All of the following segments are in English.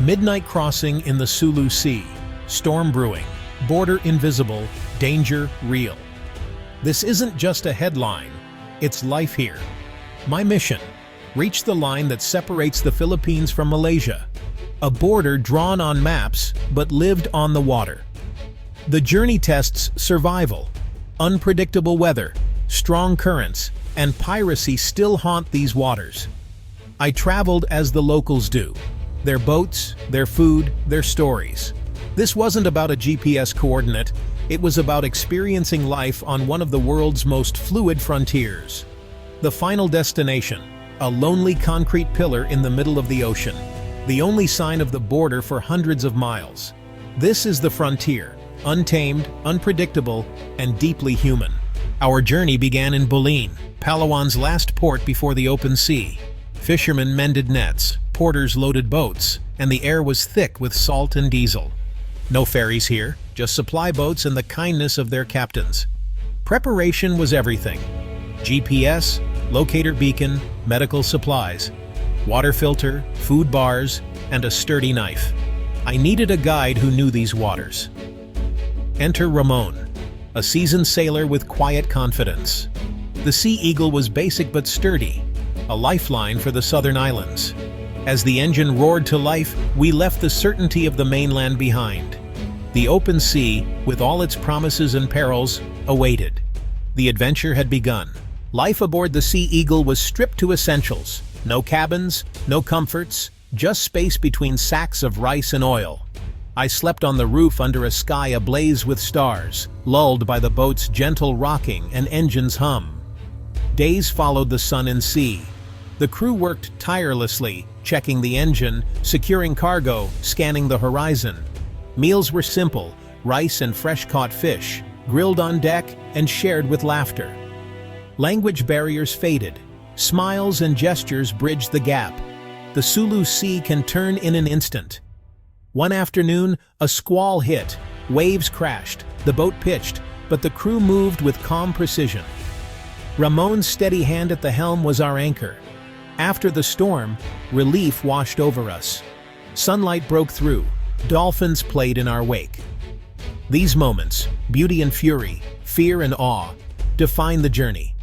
Midnight crossing in the Sulu Sea. Storm brewing. Border invisible. Danger real. This isn't just a headline. It's life here. My mission: reach the line that separates the Philippines from Malaysia. A border drawn on maps, but lived on the water. The journey tests survival. Unpredictable weather, strong currents, and piracy still haunt these waters. I traveled as the locals do. Their boats, their food, their stories. This wasn't about a GPS coordinate. It was about experiencing life on one of the world's most fluid frontiers. The final destination, a lonely concrete pillar in the middle of the ocean. The only sign of the border for hundreds of miles. This is the frontier, untamed, unpredictable, and deeply human. Our journey began in Bulin, Palawan's last port before the open sea. Fishermen mended nets, porters loaded boats, and the air was thick with salt and diesel. No ferries here, just supply boats and the kindness of their captains. Preparation was everything. GPS, locator beacon, medical supplies, water filter, food bars, and a sturdy knife. I needed a guide who knew these waters. Enter Ramon, a seasoned sailor with quiet confidence. The Sea Eagle was basic but sturdy, a lifeline for the southern islands. As the engine roared to life, we left the certainty of the mainland behind. The open sea, with all its promises and perils, awaited. The adventure had begun. Life aboard the Sea Eagle was stripped to essentials. No cabins, no comforts, just space between sacks of rice and oil. I slept on the roof under a sky ablaze with stars, lulled by the boat's gentle rocking and engine's hum. Days followed the sun and sea. The crew worked tirelessly, checking the engine, securing cargo, scanning the horizon. Meals were simple: rice and fresh-caught fish, grilled on deck and shared with laughter. Language barriers faded. Smiles and gestures bridged the gap. The Sulu Sea can turn in an instant. One afternoon, a squall hit. Waves crashed. The boat pitched, but the crew moved with calm precision. Ramon's steady hand at the helm was our anchor. After the storm, relief washed over us. Sunlight broke through. Dolphins played in our wake. These moments, beauty and fury, fear and awe, define the journey.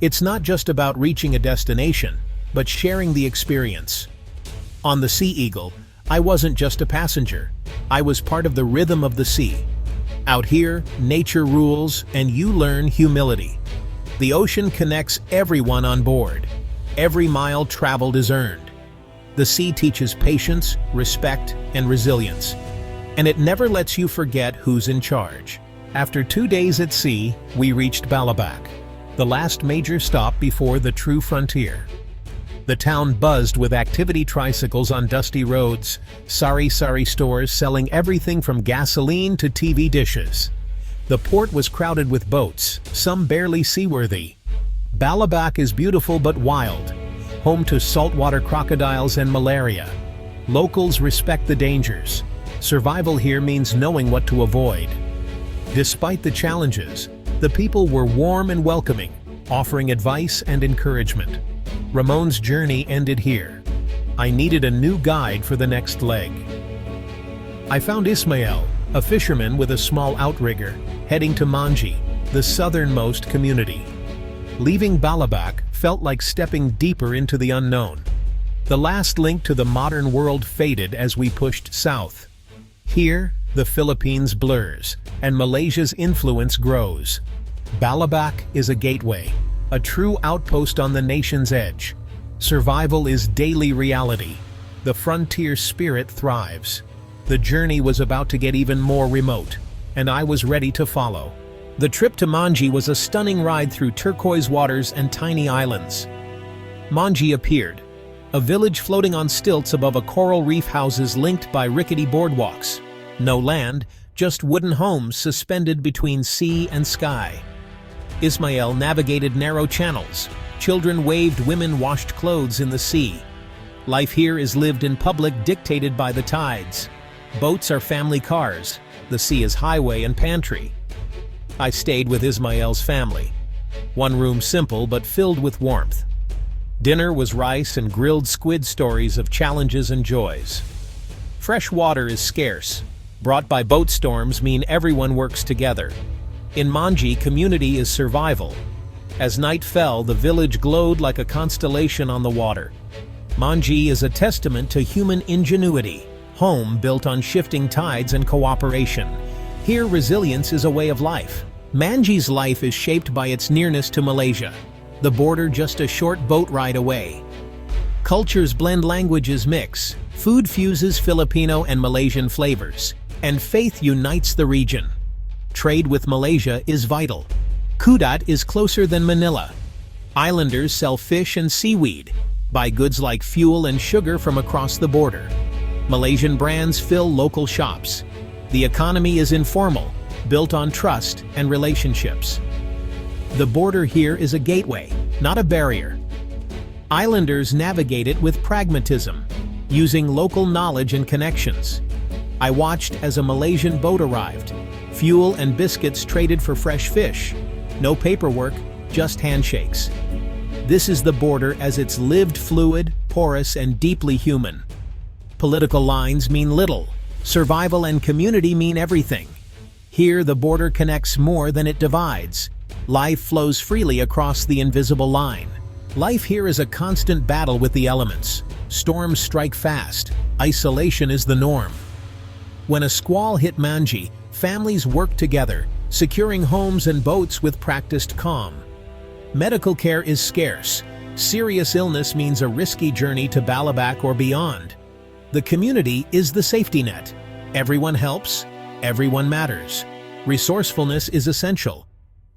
It's not just about reaching a destination, but sharing the experience. On the Sea Eagle, I wasn't just a passenger. I was part of the rhythm of the sea. Out here, nature rules, and you learn humility. The ocean connects everyone on board. Every mile traveled is earned. The sea teaches patience, respect, and resilience. And it never lets you forget who's in charge. After 2 days at sea, we reached Balabac, the last major stop before the true frontier. The town buzzed with activity tricycles on dusty roads, sari-sari stores selling everything from gasoline to TV dishes. The port was crowded with boats, some barely seaworthy. Balabac is beautiful but wild, home to saltwater crocodiles and malaria. Locals respect the dangers. Survival here means knowing what to avoid. Despite the challenges, the people were warm and welcoming, offering advice and encouragement. Ramon's journey ended here. I needed a new guide for the next leg. I found Ismael, a fisherman with a small outrigger, heading to Manji, the southernmost community. Leaving Balabac felt like stepping deeper into the unknown. The last link to the modern world faded as we pushed south. Here, the Philippines blurs, and Malaysia's influence grows. Balabac is a gateway, a true outpost on the nation's edge. Survival is daily reality. The frontier spirit thrives. The journey was about to get even more remote, and I was ready to follow. The trip to Manji was a stunning ride through turquoise waters and tiny islands. Manji appeared, a village floating on stilts above a coral reef, houses linked by rickety boardwalks. No land, just wooden homes suspended between sea and sky. Ismael navigated narrow channels. Children waved, women washed clothes in the sea. Life here is lived in public, dictated by the tides. Boats are family cars. The sea is highway and pantry. I stayed with Ismael's family. One room simple but filled with warmth. Dinner was rice and grilled squid, stories of challenges and joys. Fresh water is scarce. Brought by boat storms mean everyone works together. In Manji, community is survival. As night fell, the village glowed like a constellation on the water. Manji is a testament to human ingenuity, home built on shifting tides and cooperation. Here, resilience is a way of life. Manji's life is shaped by its nearness to Malaysia, the border just a short boat ride away. Cultures blend, languages mix, food fuses Filipino and Malaysian flavors, and faith unites the region. Trade with Malaysia is vital. Kudat is closer than Manila. Islanders sell fish and seaweed, buy goods like fuel and sugar from across the border. Malaysian brands fill local shops. The economy is informal, built on trust and relationships. The border here is a gateway, not a barrier. Islanders navigate it with pragmatism, using local knowledge and connections. I watched as a Malaysian boat arrived. Fuel and biscuits traded for fresh fish. No paperwork, just handshakes. This is the border as it's lived, fluid, porous, and deeply human. Political lines mean little. Survival and community mean everything. Here, the border connects more than it divides. Life flows freely across the invisible line. Life here is a constant battle with the elements. Storms strike fast. Isolation is the norm. When a squall hit Manji, families work together, securing homes and boats with practiced calm. Medical care is scarce. Serious illness means a risky journey to Balabac or beyond. The community is the safety net. Everyone helps, everyone matters. Resourcefulness is essential.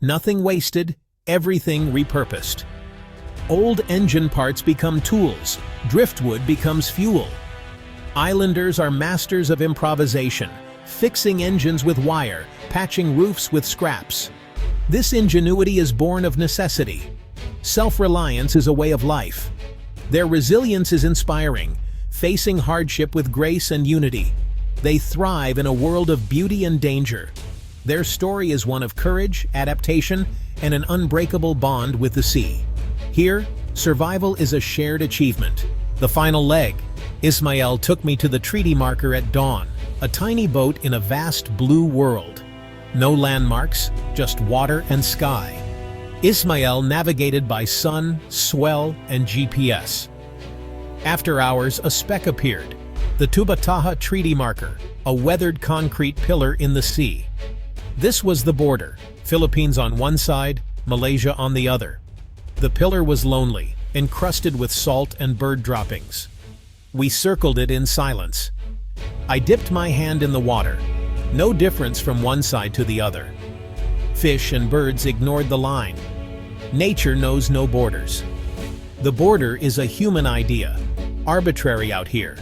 Nothing wasted, everything repurposed. Old engine parts become tools, driftwood becomes fuel. Islanders are masters of improvisation, fixing engines with wire, patching roofs with scraps. This ingenuity is born of necessity. Self-reliance is a way of life. Their resilience is inspiring, facing hardship with grace and unity. They thrive in a world of beauty and danger. Their story is one of courage, adaptation, and an unbreakable bond with the sea. Here, survival is a shared achievement. The final leg. Ismail took me to the treaty marker at dawn, a tiny boat in a vast blue world. No landmarks, just water and sky. Ismail navigated by sun, swell, and GPS. After hours, a speck appeared, the Tubataha treaty marker, a weathered concrete pillar in the sea. This was the border, Philippines on one side, Malaysia on the other. The pillar was lonely, encrusted with salt and bird droppings. We circled it in silence. I dipped my hand in the water. No difference from one side to the other. Fish and birds ignored the line. Nature knows no borders. The border is a human idea, arbitrary out here.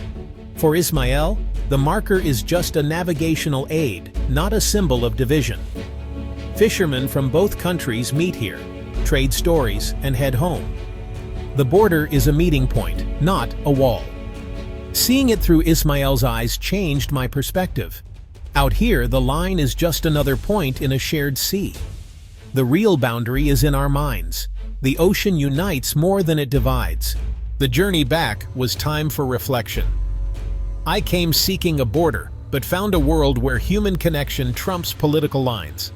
For Ismail, the marker is just a navigational aid, not a symbol of division. Fishermen from both countries meet here, trade stories, and head home. The border is a meeting point, not a wall. Seeing it through Ismail's eyes changed my perspective. Out here, the line is just another point in a shared sea. The real boundary is in our minds. The ocean unites more than it divides. The journey back was time for reflection. I came seeking a border, but found a world where human connection trumps political lines.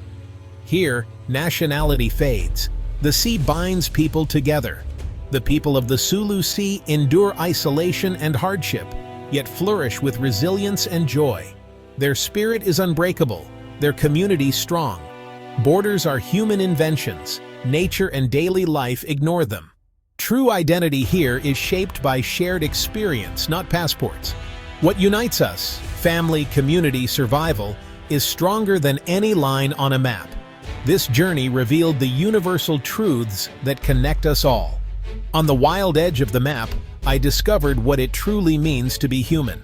Here, nationality fades. The sea binds people together. The people of the Sulu Sea endure isolation and hardship, yet flourish with resilience and joy. Their spirit is unbreakable, their community strong. Borders are human inventions. Nature and daily life ignore them. True identity here is shaped by shared experience, not passports. What unites us, family, community, survival, is stronger than any line on a map. This journey revealed the universal truths that connect us all. On the wild edge of the map, I discovered what it truly means to be human.